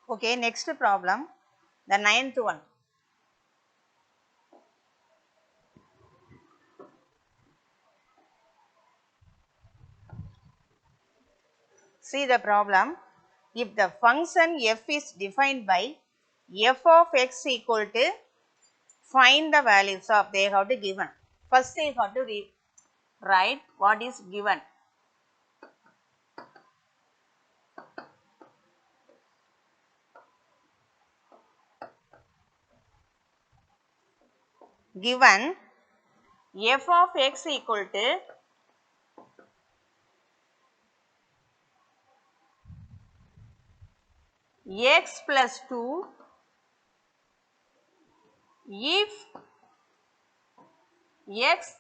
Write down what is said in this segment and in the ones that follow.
Okay, next problem, the ninth one. See the problem. If the function f is defined by f of x equal to, find the values of, they have to given. First they have to write what is given. Given f of x equal to x plus 2 if x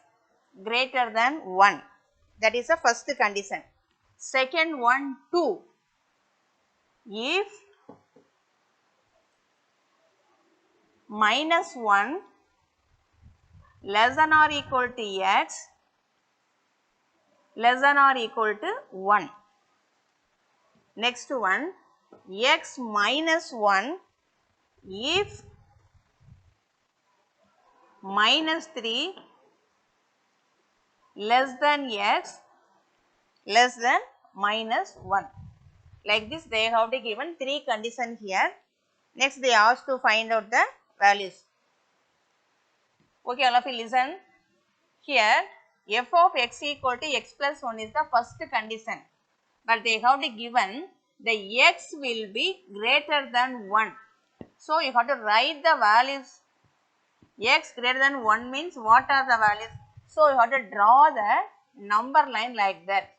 greater than 1. That is the first condition. Second one, 2. If minus 1 less than or equal to x less than or equal to 1. Next one, x minus 1 if minus 3 less than x less than minus 1. Like this they have to given 3 conditions here. Next they asked to find out the values. Okay, all of you listen. Here f of x equal to x plus 1 is the first condition, but they have to given the x will be greater than 1. So you have to write the values. X greater than 1 means what are the values? So you have to draw the number line like that.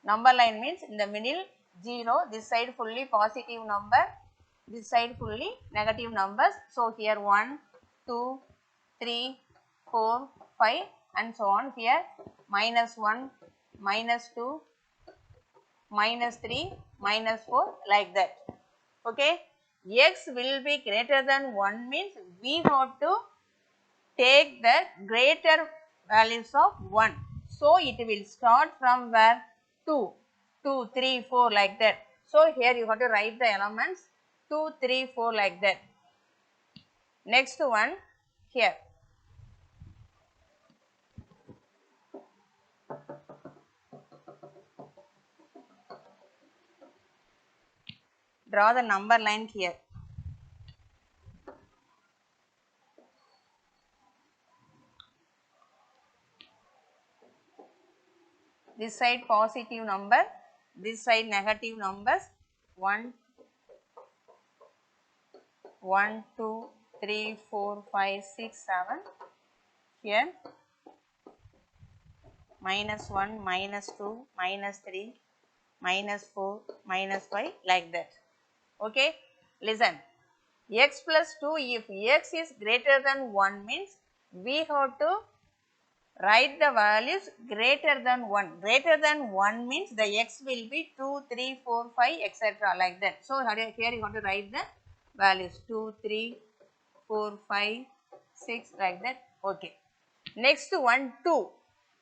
Number line means in the middle 0, this side fully positive number, this side fully negative numbers. So here 1, 2, 3, 4, 5 and so on. Here minus 1, minus 2, minus 3, minus 4 like that. Okay. X will be greater than 1 means we have to take the greater values of 1. So it will start from where? 2, 2, 3, 4 like that. So here you have to write the elements 2, 3, 4 like that. Next one here. Draw the number line here. This side positive number, this side negative numbers. 1, 1, 2, 3, 4, 5, 6, 7. Here minus 1, minus 2, minus 3, minus 4, minus 5 like that. Okay, listen. X plus 2 if x is greater than 1 means we have to write the values greater than 1. Greater than 1 means the x will be 2, 3, 4, 5 etc. like that. So here you have to write the values 2, 3, 4, 5, 6 like that. Okay. Next one 2.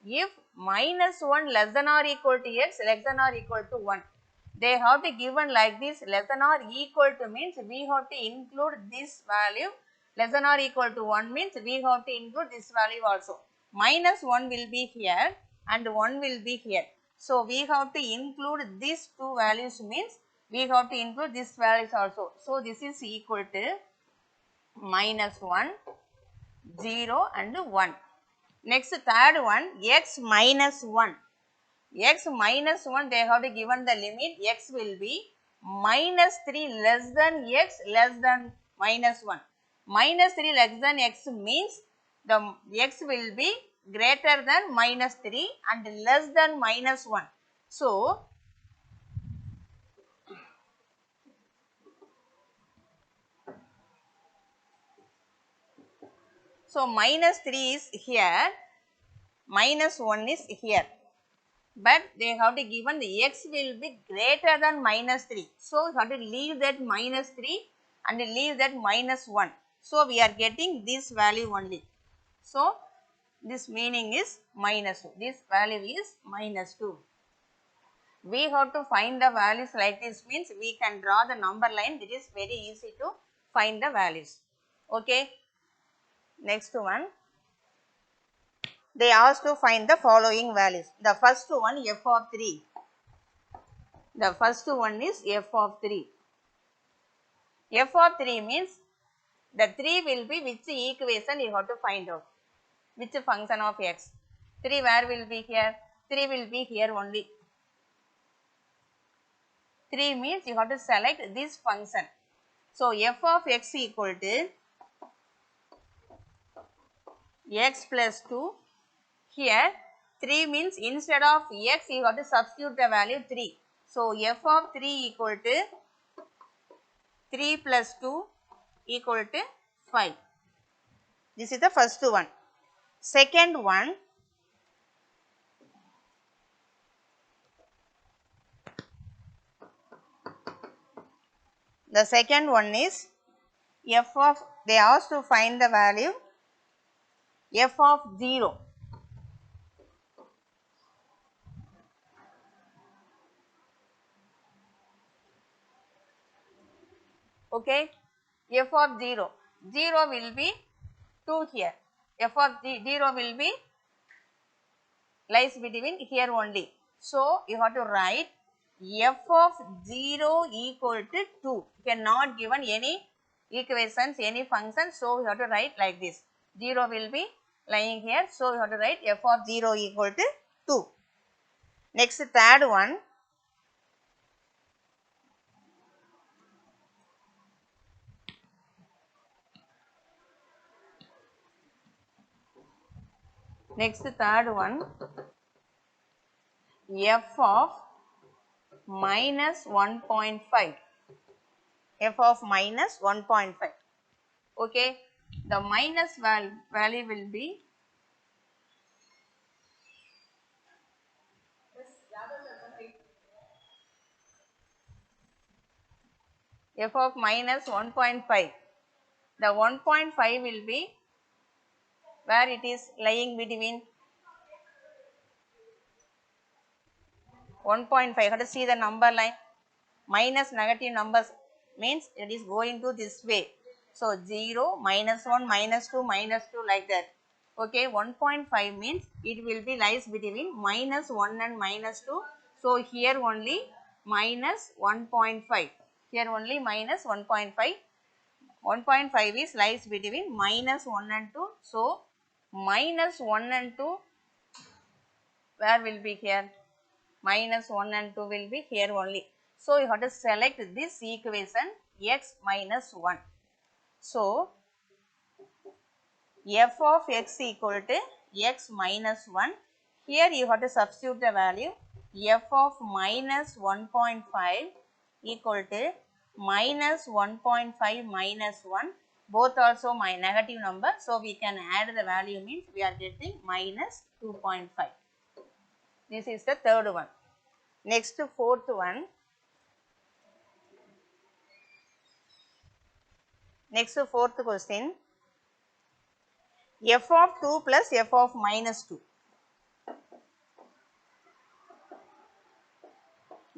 If minus 1 less than or equal to x less than or equal to 1. They have to given like this less than or equal to means we have to include this value, less than or equal to 1 means we have to include this value also. Minus 1 will be here and 1 will be here. So we have to include these two values means we have to include this values also. So this is equal to minus 1, 0 and 1. Next third one x minus 1. X minus 1 they have to given the limit x will be minus 3 less than x less than minus 1. Minus 3 less than x means the x will be greater than minus 3 and less than minus 1. So minus 3 is here, minus 1 is here. But they have to given the x will be greater than minus 3. So, you have to leave that minus 3 and leave that minus 1. So, we are getting this value only. So, this meaning is minus 2. This value is minus 2. we have to find the values like this means we can draw the number line. It is very easy to find the values. Okay. Next one, they asked to find the following values. The first one f of 3. The first one is f of 3. F of 3 means the 3 will be which equation you have to find out. Which function of x. 3 where will be here? 3 will be here only. 3 means you have to select this function. So, f of x equal to x plus 2. Here 3 means instead of x you have to substitute the value 3. So, f of 3 equal to 3 plus 2 equal to 5. This is the first one. Second one, the second one is f of, they asked to find the value f of 0. Okay, f of 0. 0 will be 2 here. F of 0 will be lies between here only. So, you have to write f of 0 equal to 2. You cannot given any equations, any function. So, you have to write like this. 0 will be lying here. So, you have to write f of 0 equal to 2. Next, third one. Next, third one. F of minus 1.5. F of minus 1.5. Okay. The minus value will be f of minus 1.5. The 1.5 will be where it is lying between 1.5. You have to see the number line. Minus negative numbers means it is going to this way. So, 0, minus 1, minus 2, minus 2 like that. Okay, 1.5 means it will be lies between minus 1 and minus 2. So, here only minus 1.5. Here only minus 1.5. 1.5 is lies between minus 1 and 2. So, minus 1 and 2 where will be here? Minus 1 and 2 will be here only. So, you have to select this equation x minus 1. So, f of x equal to x minus 1. Here you have to substitute the value f of minus 1.5 equal to minus 1.5 minus 1. Both also my negative number. So, we can add the value means we are getting minus 2.5. This is the third one. Next, fourth one. Next, fourth question. F of 2 plus f of minus 2.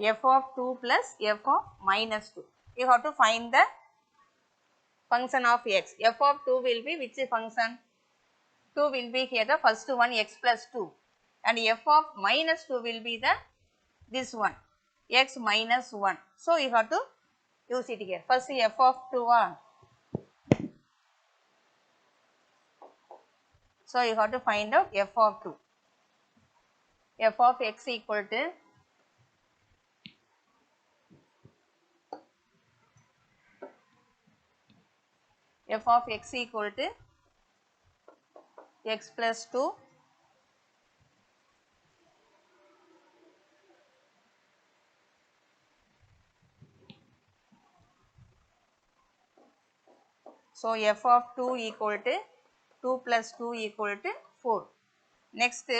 F of 2 plus f of minus 2. You have to find the function of x. F of 2 will be which function? 2 will be here the first one x plus 2. And f of minus 2 will be the this one x minus 1. So, you have to use it here. First f of 2 So, you have to find out f of 2. F of x equal to f of x equal to x plus 2 So, f of 2 equal to 2 plus 2 equal to 4. Next,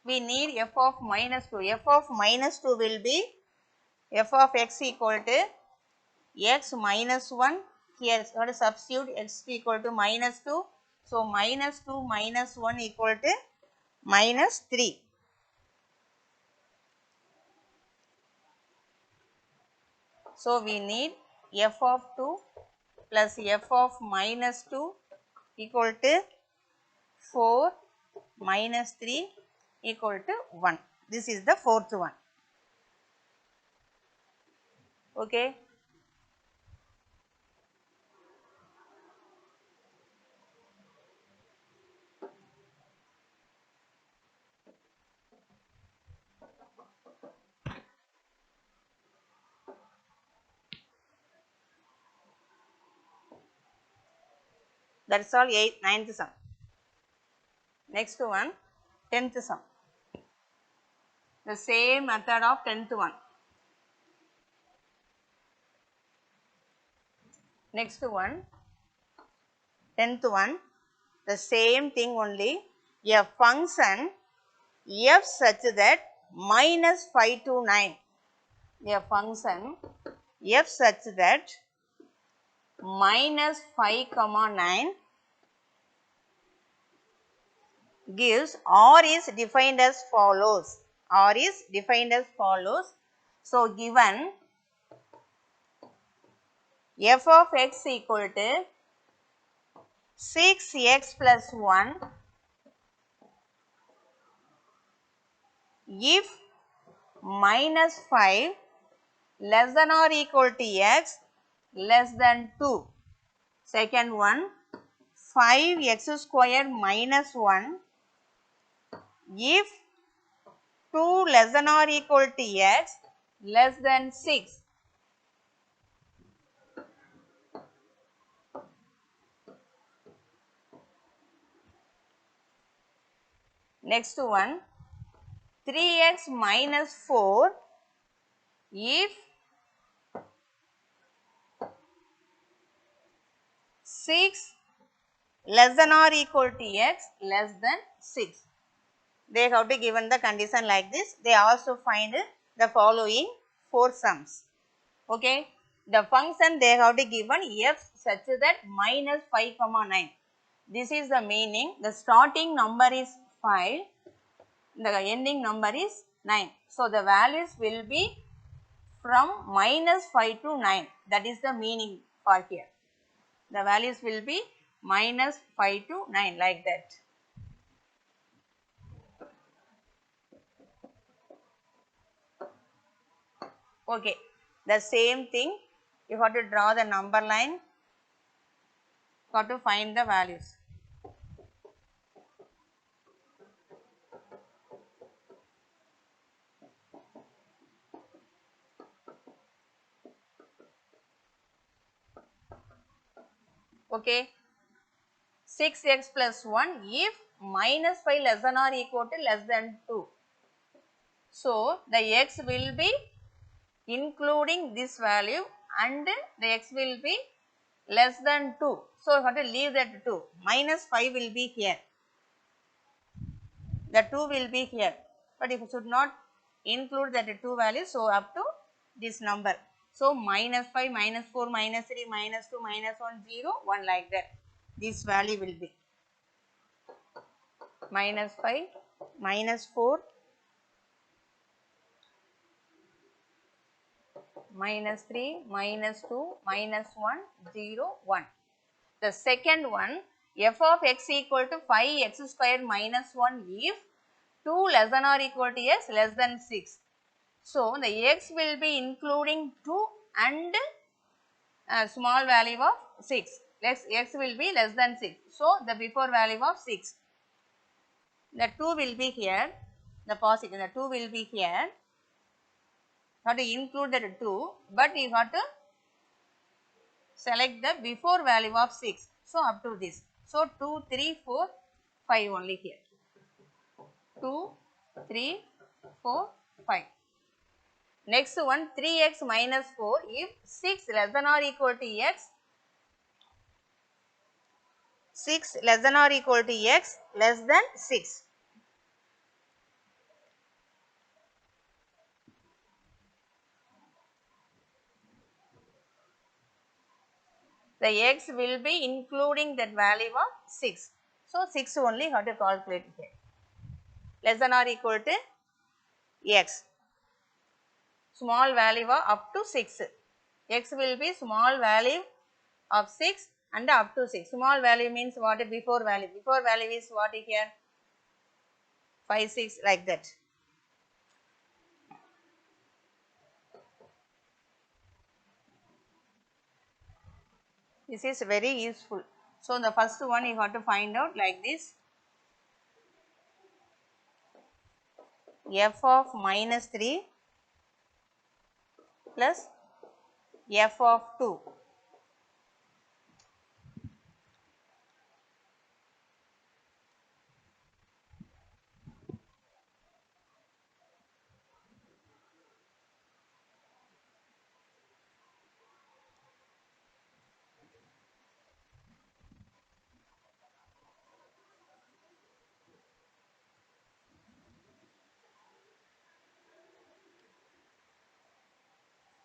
we need f of minus 2. F of minus 2 will be f of x equal to x minus 1. Here, what is substitute x equal to minus 2. So, minus 2 minus 1 equal to minus 3. So, we need f of 2 plus f of minus 2 equal to 4 minus 3 equal to 1. This is the fourth one. Okay. That is all 9th sum. Next one, 10th sum. The same method of 10th one. Next one, 10th one, the same thing only. A function f such that minus 5 to 9. A function f such that minus 5 comma 9 gives or is defined as follows. Or is defined as follows. So, given f of x equal to 6x plus 1 if minus 5 less than or equal to x less than 2. Second one, 5x square minus 1 if 2 less than or equal to x less than 6. Next one, 3x minus 4 if 6 less than or equal to x less than 6. They have to given the condition like this. They also find the following 4 sums. Okay. The function they have to given f such that minus 5 comma 9. This is the meaning. The starting number is 5. The ending number is 9. So, the values will be from minus 5 to 9. That is the meaning for here. The values will be minus 5 to 9 like that. Okay. The same thing, you have to draw the number line, you have to find the values. Okay. 6x plus 1 if minus 5 less than or equal to less than 2. So, the x will be including this value and the x will be less than 2. So, you have to leave that 2. Minus 5 will be here. The 2 will be here. But if you should not include that 2 value, so up to this number. So, minus 5, minus 4, minus 3, minus 2, minus 1, 0, 1 like that. This value will be minus 5, minus 4, minus 3, minus 2, minus 1, 0, 1. The second one, f of x equal to 5x square minus 1 if 2 less than or equal to x less than 6. So, the x will be including 2 and a small value of 6. X will be less than 6. So, the before value of 6. The 2 will be here, the positive, the 2 will be here. You have to include the 2, but you have to select the before value of 6. So, up to this. So, 2, 3, 4, 5 only here. 2, 3, 4, 5. Next one, 3x minus 4 if 6 less than or equal to x, 6 less than or equal to x less than 6. The x will be including that value of 6. So, 6 only have to calculate here. Less than or equal to x. Small value of up to 6. X will be small value of 6 and up to 6. Small value means what? Before value. Before value is what here? 5, 6 like that. This is very useful. So the first one you have to find out like this. F of minus 3 plus f of 2.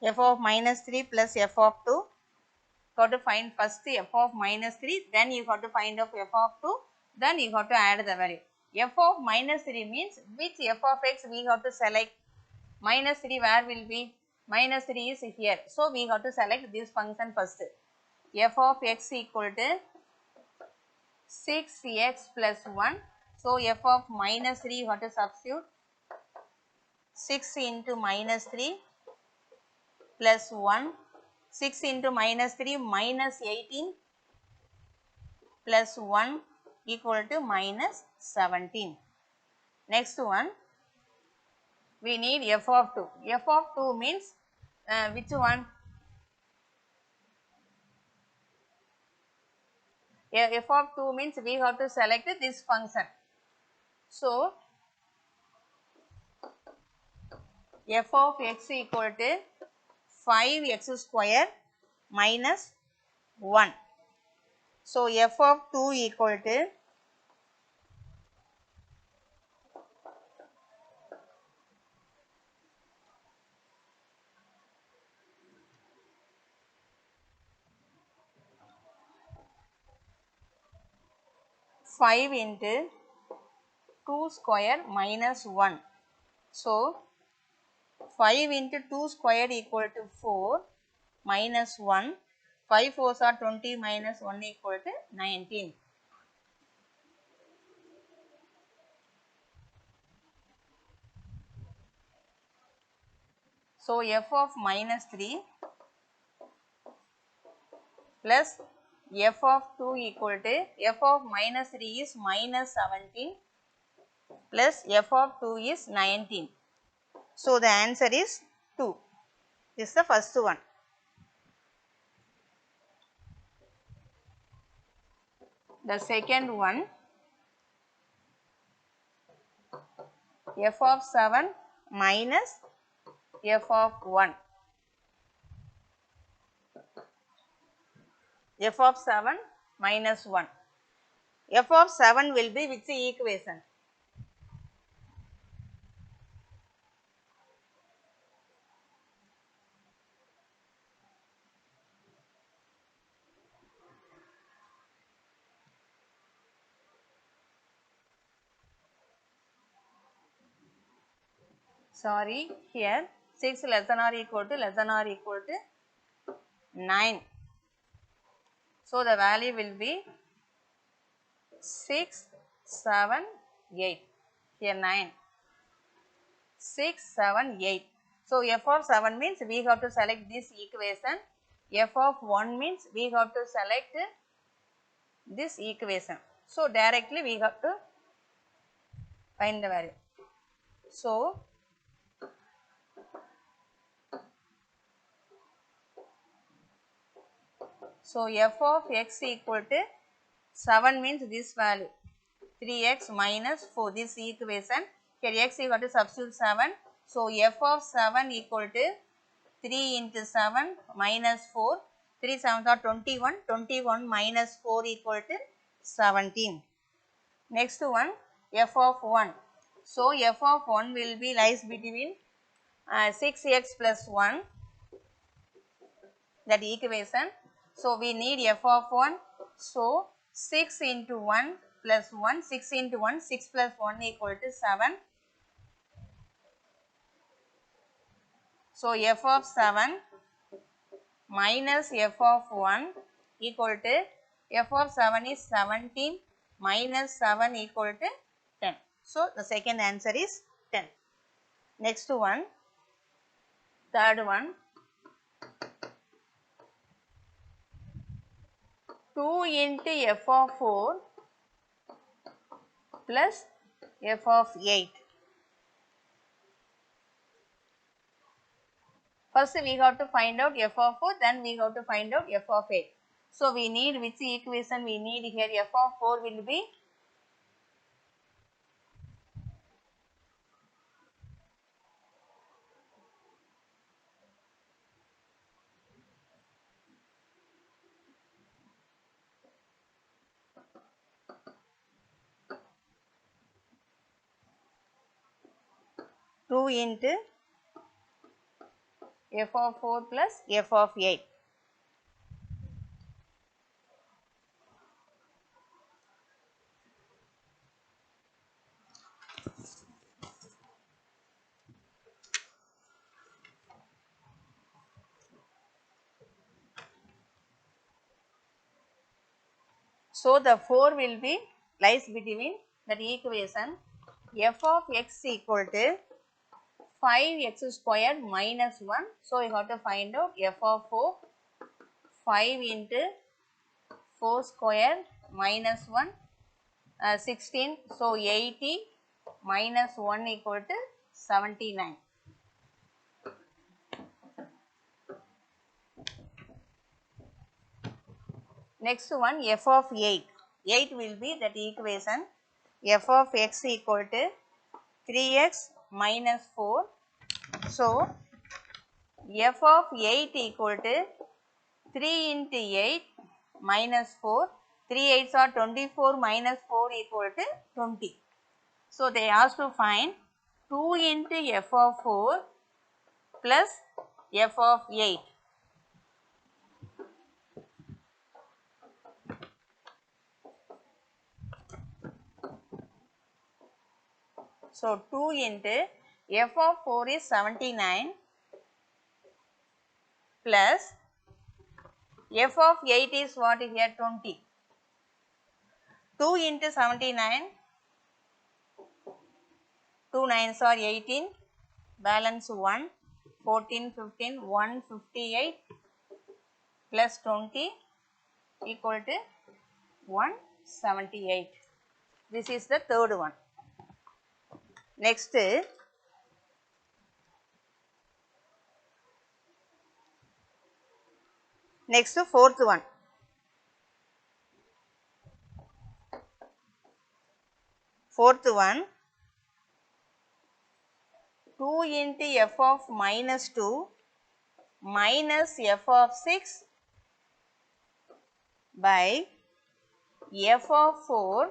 F of minus 3 plus f of 2. You have to find first f of minus 3, then you have to find of f of 2, then you have to add the value. F of minus 3 means which f of x we have to select. Minus 3 where will be? Minus 3 is here. So we have to select this function first. F of x equal to 6x plus 1. So f of minus 3 you have to substitute 6 into minus 3 plus 1. 6 into minus 3 minus 18 plus 1 equal to minus 17. Next one, we need f of 2. F of 2 means which one? F of 2 means we have to select this function. So f of x equal to 5x square minus 1. So f of 2 equal to 5 into 2 square minus 1. So 5 into 2 square equal to 4 minus 1. 5 4s are 20 minus 1 equal to 19. So f of minus 3 plus f of 2 equal to f of minus 3 is minus 17 plus f of 2 is 19. So the answer is 2. This is the first one. The second one, f of 7 minus f of 1. F of 7 minus 1. F of 7 will be which equation? Sorry, here 6 less than or equal to 9. So the value will be 6, 7, 8. Here 9. 6, 7, 8. So f of 7 means we have to select this equation. F of 1 means we have to select this equation. So directly we have to find the value. So f of x equal to 7 means this value 3x minus 4, this equation. Here x you have to substitute 7. So f of 7 equal to 3 into 7 minus 4. 3 7s are 21. 21 minus 4 equal to 17. Next one, f of 1. So f of 1 will be lies between 6x plus 1, that equation. So we need f of 1. So 6 into 1 plus 1, 6 into 1, 6 plus 1 equal to 7. So f of 7 minus f of 1 equal to f of 7 is 17 minus 7 equal to 10. So, the second answer is 10. Next one, third one, 2 into f of 4 plus f of 8. First we have to find out f of 4, then we have to find out f of 8. So, we need which equation we need here, f of 4 will be 2 into f of 4 plus f of 8. So, the 4 will be lies between that equation f of x equal to 5x squared minus 1. So, you have to find out f of 4, 5 into 4 squared minus 1, 16. So, 80 minus 1 equal to 79. Next one, f of 8. 8 will be that equation f of x equal to 3x minus 4. So, f of 8 equal to 3 into 8 minus 4. 3 8s are 24 minus 4 equal to 20. So, they asked to find 2 into f of 4 plus f of 8. So, 2 into f of 4 is 79 plus f of 8 is what here 20. 2 into 79, 2 9s are 18, balance 1, 14, 15, 158 plus 20 equal to 178. This is the third one. Next, fourth one. Fourth one, 2 into f of minus 2 minus f of 6 by f of 4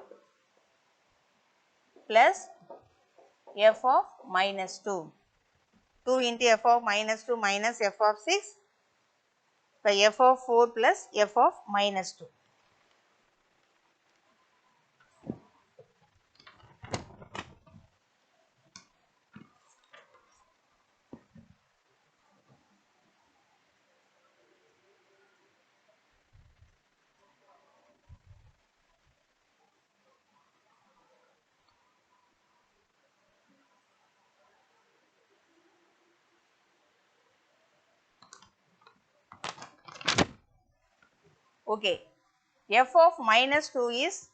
plus f of minus 2. 2 into f of minus 2 minus f of 6 by f of 4 plus f of minus 2. Okay, f of minus 2 is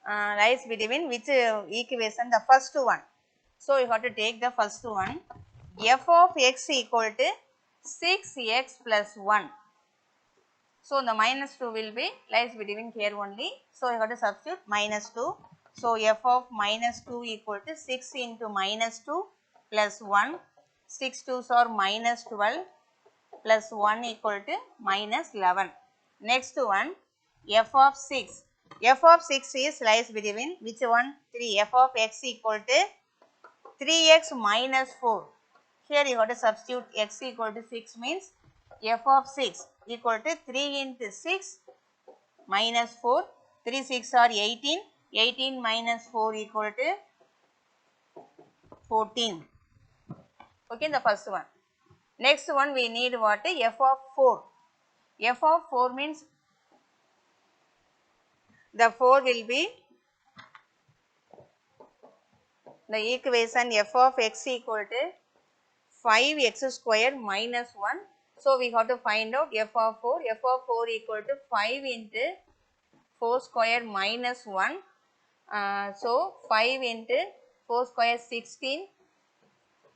lies between which equation, the first one. So, you have to take the first one, f of x equal to 6x plus 1. So, the minus 2 will be lies between here only. So, you have to substitute minus 2. So, f of minus 2 equal to 6 into minus 2 plus 1. 6 2s are minus 12 plus 1 equal to minus 11. Next one, f of 6. F of 6 is lies between which one? 3. F of x equal to 3x minus 4. Here you have to substitute x equal to 6 means f of 6 equal to 3 into 6 minus 4. 3 6 are 18. 18 minus 4 equal to 14. Okay, the first one. Next one we need what? F of 4. F of 4 means the 4 will be the equation f of x equal to 5x square minus 1. So, we have to find out f of 4. F of 4 equal to 5 into 4 square minus 1. So, 5 into 4 square 16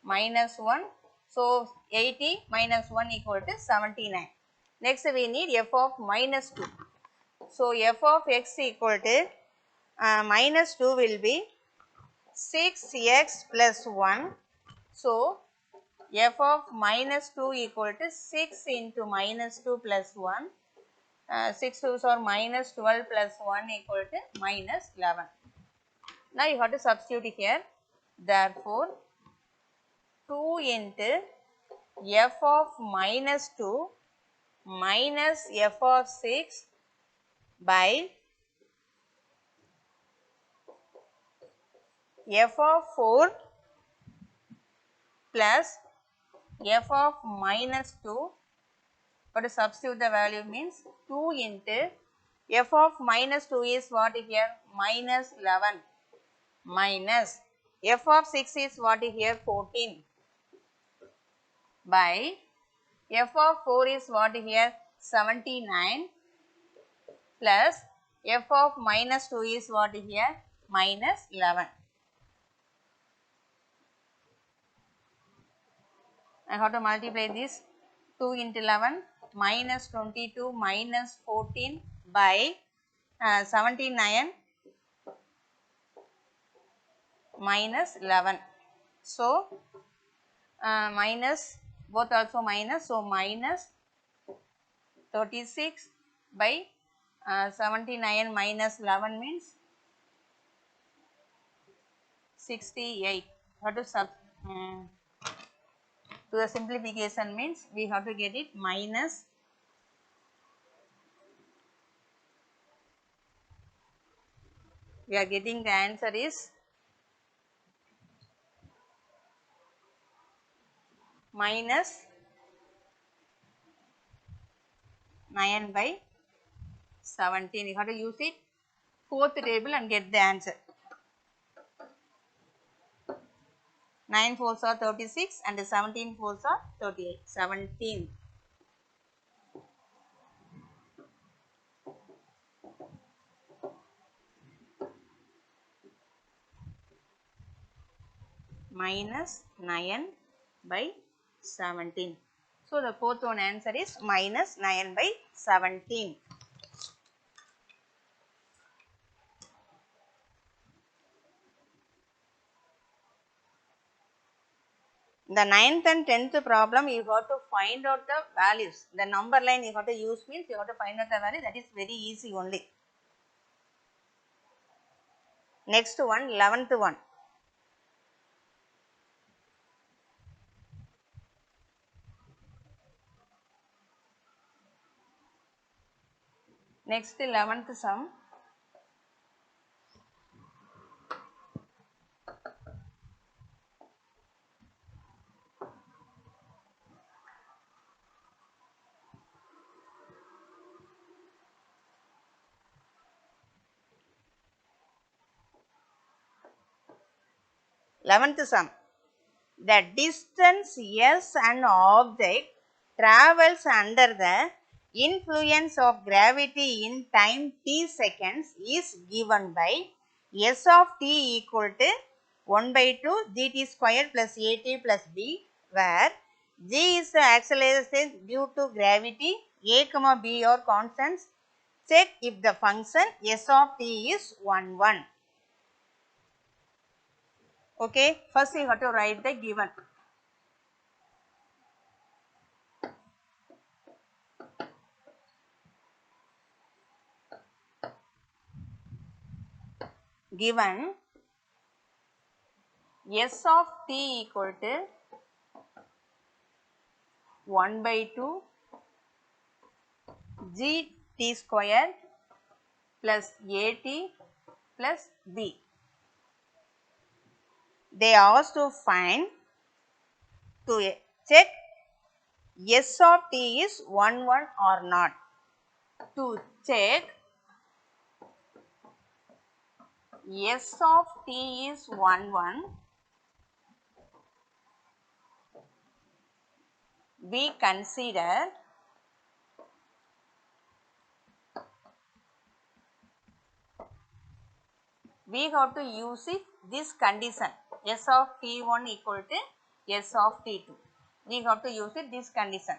minus 1. So, 80 minus 1 equal to 79. Next, we need f of minus 2. So, f of x equal to minus 2 will be 6x plus 1. So, f of minus 2 equal to 6 into minus 2 plus 1. 6 2s are minus 12 plus 1 equal to minus 11. Now, you have to substitute here. Therefore, 2 into f of minus 2 minus f of 6 by f of 4 plus f of minus 2. But to substitute the value means 2 into f of minus 2 is what here? Minus 11 minus f of 6 is what here? 14 by f of 4 is what here? 79 plus f of minus 2 is what here? Minus 11. I have to multiply this. 2 into 11 minus 22 minus 14 by 79 minus 11. So, minus both also minus. So, minus 36 by 79 minus 11 means 68. How to to the simplification means we have to get it minus we are getting the answer is minus 9 by 17. You have to use it fourth table and get the answer. 9 fours are 36 and 17 fours are 38. 17. Minus 9 by 17. So, the fourth one answer is minus 9 by 17. The 9th and 10th problem you have to find out the values. The number line you have to use means you have to find out the value, that is very easy only. Next one, 11th one. Next 11th sum. Eleventh sum. The distance S an object travels under the influence of gravity in time t seconds is given by S of t equal to 1 by 2 gt square plus at plus b, where g is the acceleration due to gravity, a comma b are constants. Check if the function S of t is 1 1. Okay, first you have to write the given. Given S of t equal to 1 by 2 g t square plus a t plus b. They asked to find to check S of t is 1 1 or not. To check S of t is 1 1, we consider we have to use it this condition S of t1 equal to S of t2. We have to use it this condition.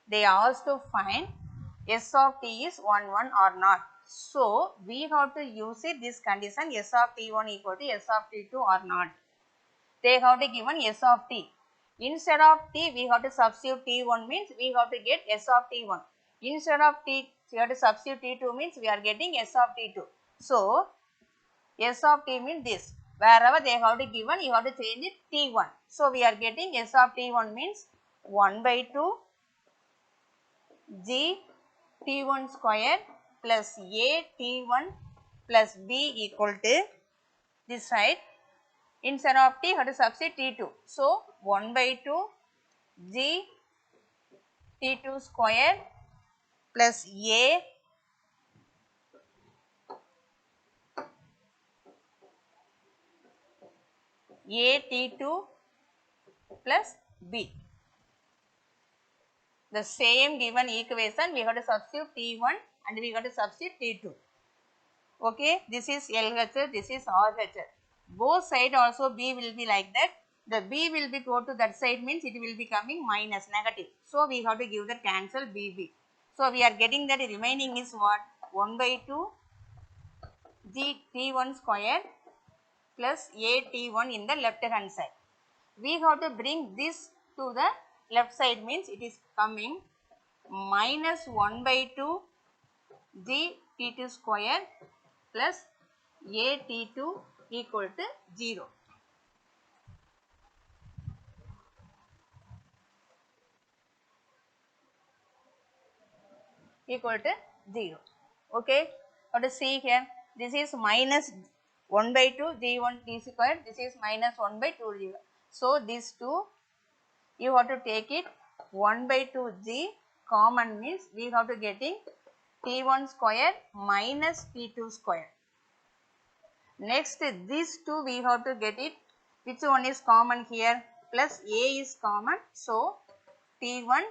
They asked to find S of t is 1 1 or not. So, we have to use it this condition S of t1 equal to S of t2 or not. They have to given S of t. Instead of t, we have to substitute t1 means we have to get S of t1. Instead of t, we have to substitute t2 means we are getting S of t2. So, S of t means this. Wherever they have to given, you have to change it t1. So, we are getting S of t1 means 1 by 2 g t1 square plus a t1 plus b equal to this side. Instead of t, you have to substitute t2. So, 1 by 2 g t2 square plus a t2 plus b. The same given equation we have to substitute t1 and we have to substitute t2. Okay, this is LHS, this is RHS. Both side also b will be like that. The b will be go to that side means it will be coming minus negative. So, we have to give the cancel bb. So, we are getting that remaining is what? 1 by 2 g t1 square plus a t1 in the left hand side. We have to bring this to the left side means it is coming minus 1 by 2 g t2 square plus a t2 equal to 0. Equal to 0. Okay. What to see here? This is minus 1 by 2 g1 t square. This is minus 1 by 2 g1. So, these two you have to take it 1 by 2 g common means we have to getting t1 square minus t2 square. Next, these two we have to get it. Which one is common here? Plus a is common. So, t1,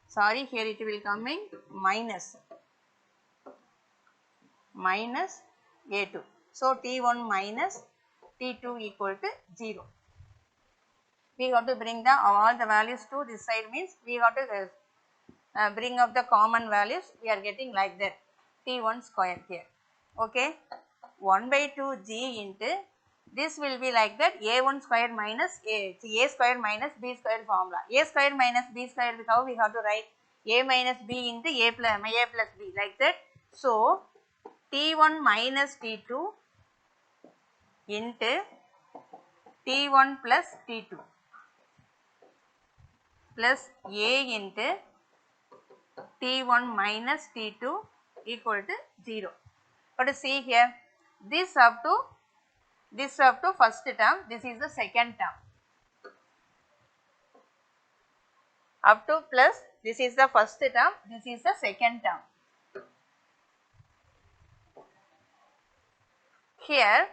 sorry, here it will coming minus a2. So, t1 minus t2 equal to 0. We have to bring the all the values to this side means we have to bring up the common values. We are getting like that t1 square here. Okay. 1 by 2 g into this will be like that a1 square minus a square minus b square formula. A square minus b square, how we have to write? A minus b into a plus b like that. So, t1 minus t2 into t1 plus t2 plus a into t1 minus t2 equal to 0. But see here, this up to first term, this is the second term. Up to plus, this is the first term, this is the second term. Here,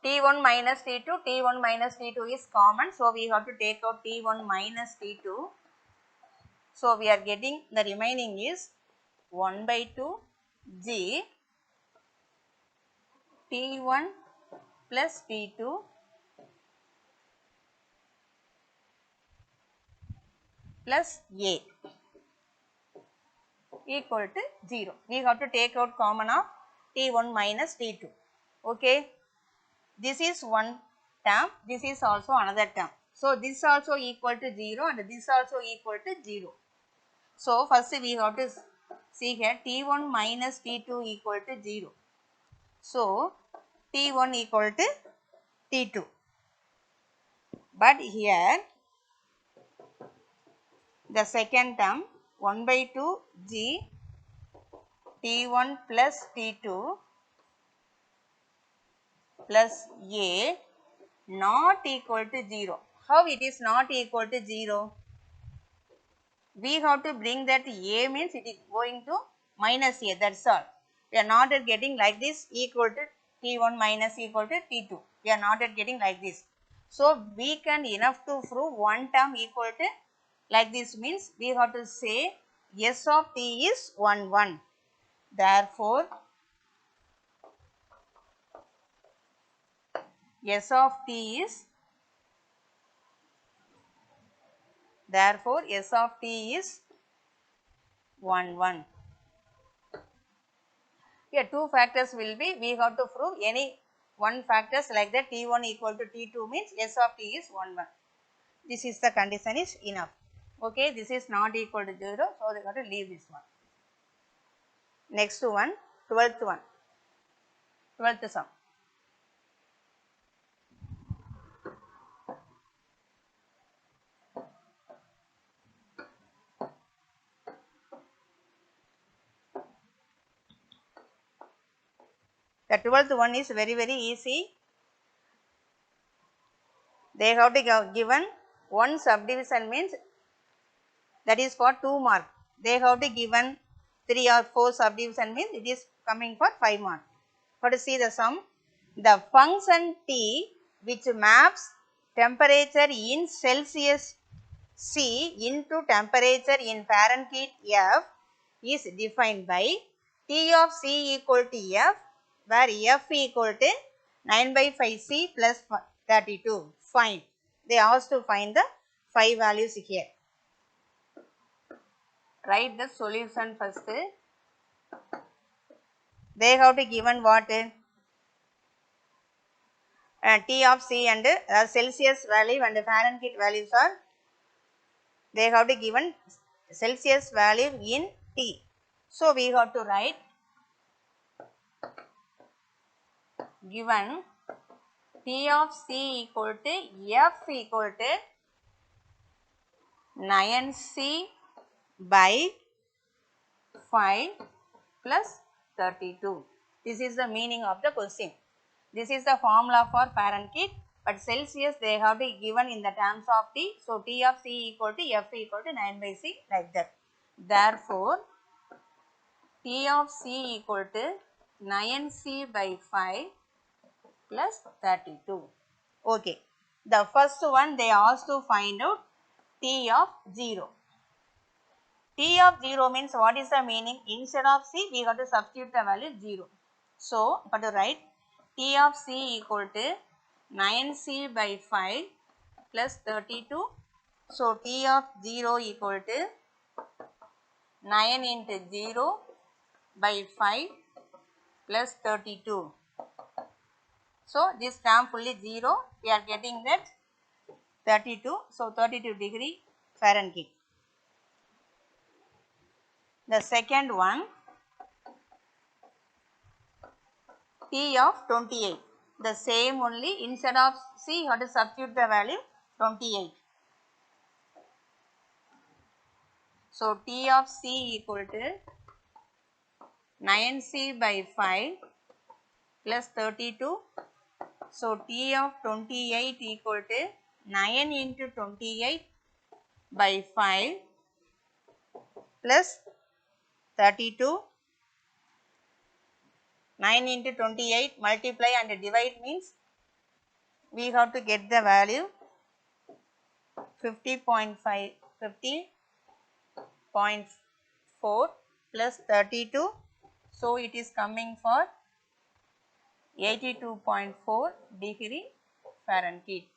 t1 minus t2 is common. So, we have to take out t1 minus t2. So, we are getting the remaining is 1 by 2 g t1 plus t2 plus a equal to 0. We have to take out common of t1 minus t2. Okay. This is one term, this is also another term. So, this also equal to 0 and this also equal to 0. So, first we have to see here t1 minus t2 equal to 0. So, t1 equal to t2. But here the second term 1 by 2 g t1 plus t2 plus a not equal to 0. How it is not equal to 0? We have to bring that a means it is going to minus a, that's all. We are not at getting like this equal to t1 minus equal to t2. We are not at getting like this. So, we can enough to prove one term equal to like this means we have to say s of t is 1 1. Therefore, s of t is s of t is 1 1. Here two factors will be, we have to prove any one factors like that t1 equal to t2 means s of t is 1 1. This is the condition is enough. Okay, this is not equal to 0, so they got to leave this one. Next one, 12th one, 12th sum. The 12th one is very easy. They have to given one subdivision means that is for 2 mark. They have to given 3 or 4 subdivision means it is coming for 5 mark. How to see the sum? The function t which maps temperature in Celsius C into temperature in Fahrenheit F is defined by T of C equal to F, where F equal to 9 by 5 C plus 32. Find. They asked to find the 5 values here. Write the solution first. They have to given what? T of C and Celsius value and Fahrenheit values are, they have to given Celsius value in T. So, we have to write given T of C equal to F equal to 9C by 5 plus 32. This is the meaning of the question. This is the formula for Fahrenheit, but Celsius they have to given in the terms of T. So, T of C equal to F equal to 9 by C like that. Therefore, T of C equal to 9C by 5 plus 32. Okay. The first one they asked to find out T of 0. T of 0 means what is the meaning? Instead of C, we have to substitute the value 0. So, but to write T of C equal to 9C by 5 plus 32. So, T of 0 equal to 9 into 0 by 5 plus 32. So, this term fully 0, we are getting that 32. So, 32 degree Fahrenheit. The second one, T of 28. The same only, instead of C, you have to substitute the value 28. So, T of C equal to 9C by 5 plus 32. So, T of 28 equal to 9 into 28 by 5 plus 32. 9 into 28 multiply and divide means we have to get the value 50.5, 50.4 plus 32. So, it is coming for 82.4 degree Fahrenheit.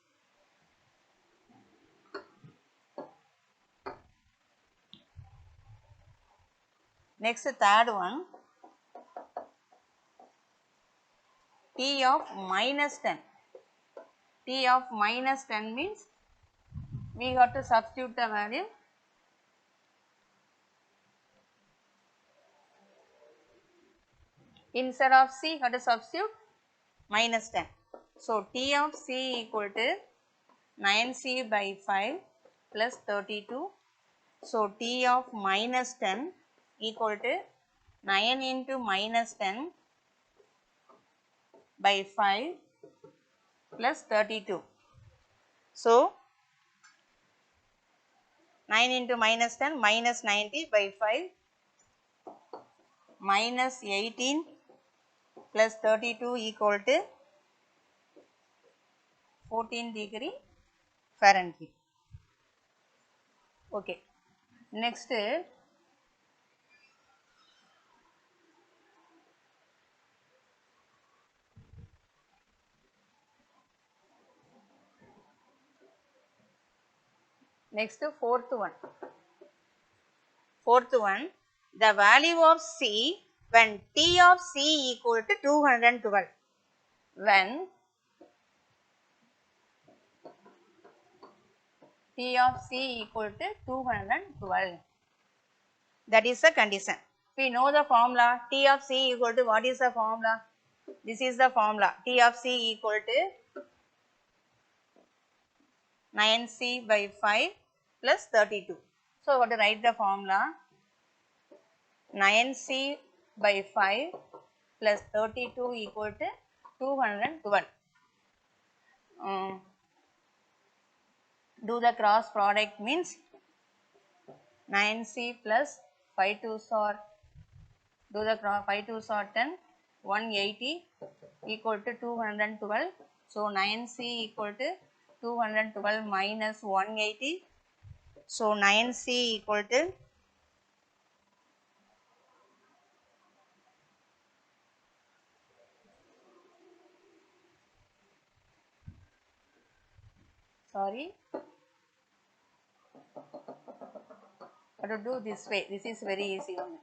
Next, third one, T of minus 10. T of minus 10 means we have to substitute the value instead of C, have to substitute minus 10. So, T of C equal to 9C by 5 plus 32. So, T of minus 10 equal to 9 into minus 10 by 5 plus 32. So, 9 into minus 10 minus 90 by 5 minus 18 plus 32 equal to 14 degree Fahrenheit. Okay. Next, fourth one. Fourth one, the value of C when T of C equal to 212. When T of C equal to 212. That is the condition. We know the formula. T of C equal to, what is the formula? This is the formula. T of C equal to 9C by 5 plus 32. So, what to write the formula? 9C by 5 plus 32 equal to 212. Do the cross product means 9C plus 5 2s are, do the 5 2s are 10, 180 equal to 212. So, 9C equal to 212 minus 180. So, 9C equal to sorry, how to do this way, this is very easy one.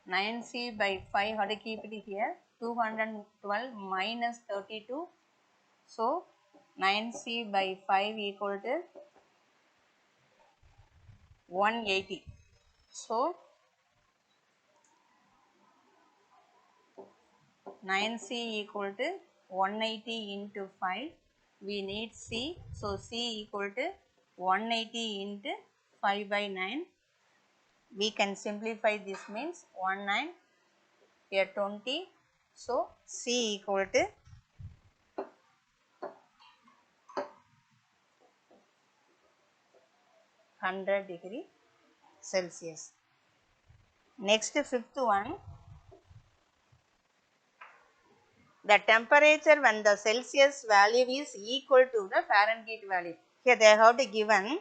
9C by 5, how to keep it here, 212 minus 32. So, 9C by 5 equal to 180. So, 9C equal to 180 into 5, we need C. So, C equal to 180 into 5 by 9. We can simplify this means 19 here 20. So, C equal to 100 degree Celsius. Next, fifth one, the temperature when the Celsius value is equal to the Fahrenheit value. Here they have to given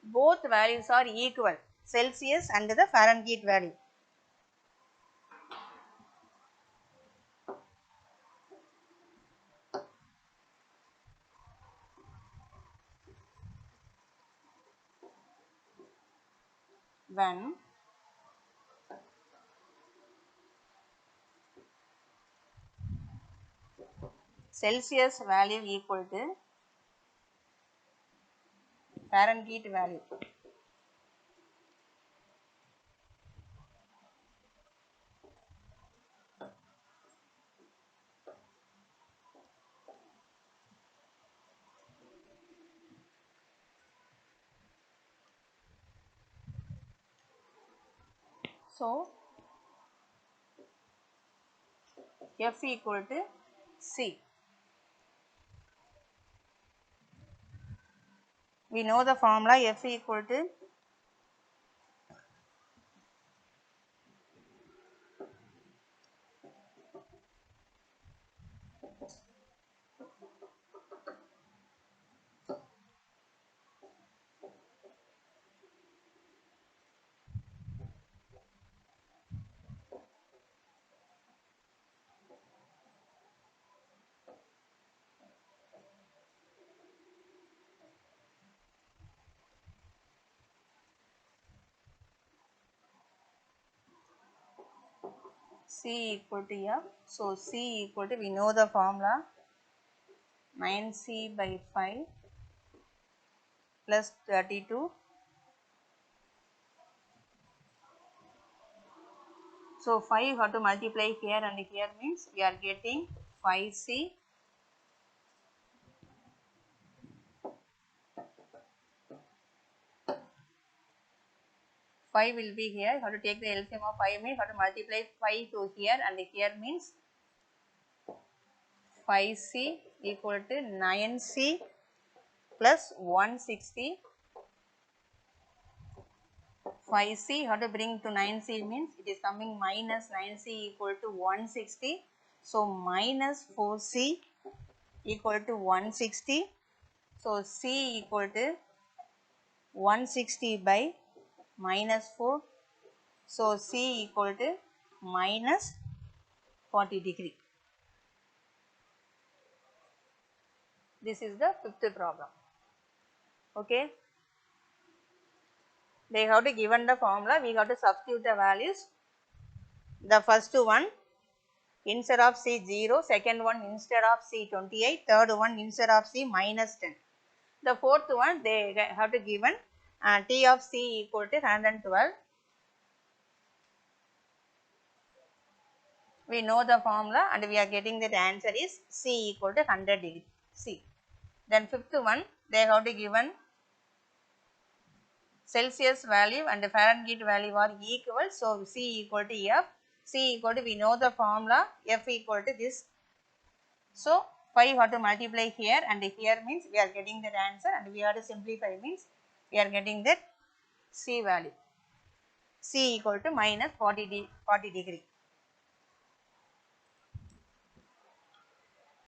both values are equal, Celsius and the Fahrenheit value. When Celsius value equal to Fahrenheit value. So, F equal to C. We know the formula F equal to C equal to F. So, C equal to, we know the formula 9C by 5 plus 32. So, 5 have to multiply here and here means we are getting 5C . 5 will be here, how to take the LCM of 5 means how to multiply 5 to here and here means 5C equal to 9C plus 160. 5c, how to bring to 9c means it is coming minus 9c equal to 160. So minus 4c equal to 160. So c equal to 160 by minus 4. So c equal to minus 40 degree. This is the fifth problem. Okay. They have to given the formula, we have to substitute the values. The first one instead of C 0, second one instead of C 28, third one instead of C minus 10. The fourth one they have to given T of C equal to 112. We know the formula and we are getting that answer is C equal to 100 degree C. Then fifth one they have to given Celsius value and the Fahrenheit value are equal. So C equal to F. C equal to, we know the formula, F equal to this. So 5 have to multiply here and here means we are getting that answer, and we have to simplify means we are getting that C value. C equal to minus 40 degree.